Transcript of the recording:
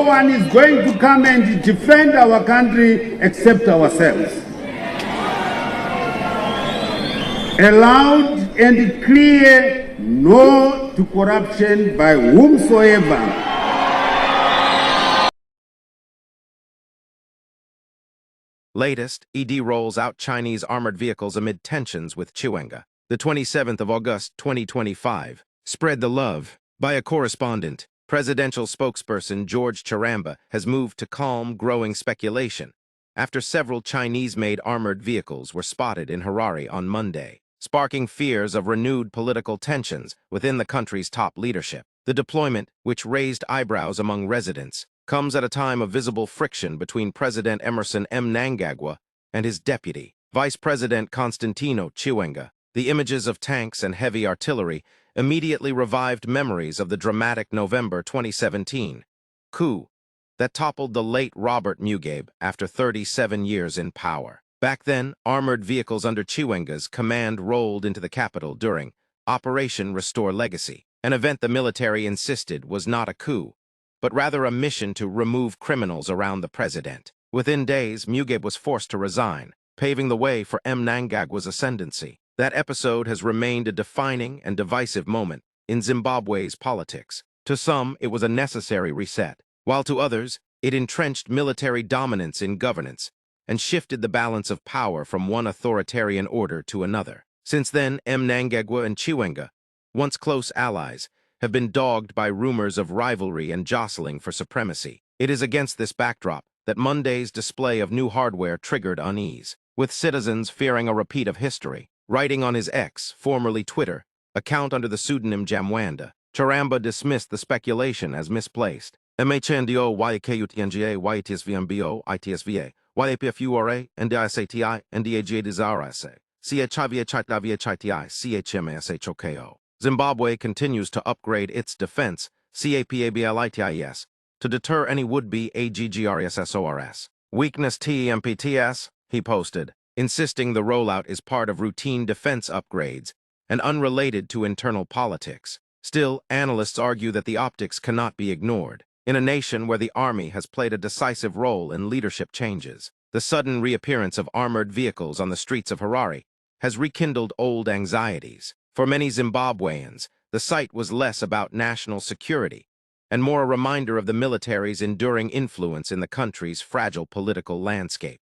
one is going to come and defend our country except ourselves. A loud and clear no to corruption by whomsoever. Latest, ED rolls out Chinese armored vehicles amid tensions with Chiwenga. The 27th of August 2025. Spread the love. By a correspondent, presidential spokesperson George Charamba has moved to calm growing speculation after several Chinese-made armored vehicles were spotted in Harare on Monday, sparking fears of renewed political tensions within the country's top leadership. The deployment, which raised eyebrows among residents, comes at a time of visible friction between President Emerson Mnangagwa and his deputy, Vice President Constantino Chiwenga. The images of tanks and heavy artillery immediately revived memories of the dramatic November 2017 coup that toppled the late Robert Mugabe after 37 years in power. Back then, armored vehicles under Chiwenga's command rolled into the capital during Operation Restore Legacy, an event the military insisted was not a coup, but rather a mission to remove criminals around the president. Within days, Mugabe was forced to resign, paving the way for Mnangagwa's ascendancy. That episode has remained a defining and divisive moment in Zimbabwe's politics. To some, it was a necessary reset, while to others, it entrenched military dominance in governance and shifted the balance of power from one authoritarian order to another. Since then, Mnangagwa and Chiwenga, once close allies, have been dogged by rumors of rivalry and jostling for supremacy. It is against this backdrop that Monday's display of new hardware triggered unease, with citizens fearing a repeat of history. Writing on his X, formerly Twitter, account under the pseudonym Jamwanda, Charamba dismissed the speculation as misplaced. MHNDO, YKUTNGA, YTSVMBO, ITSVA, YAPFURA, NDISATI, NDAGA, CHIVHITI, CHMASHOKO. Zimbabwe continues to upgrade its defense, CAPABLITIS, to deter any would-be AGGRSSORS. Weakness TEMPTS, he posted, insisting the rollout is part of routine defense upgrades and unrelated to internal politics. Still, analysts argue that the optics cannot be ignored. In a nation where the army has played a decisive role in leadership changes, the sudden reappearance of armored vehicles on the streets of Harare has rekindled old anxieties. For many Zimbabweans, the sight was less about national security and more a reminder of the military's enduring influence in the country's fragile political landscape.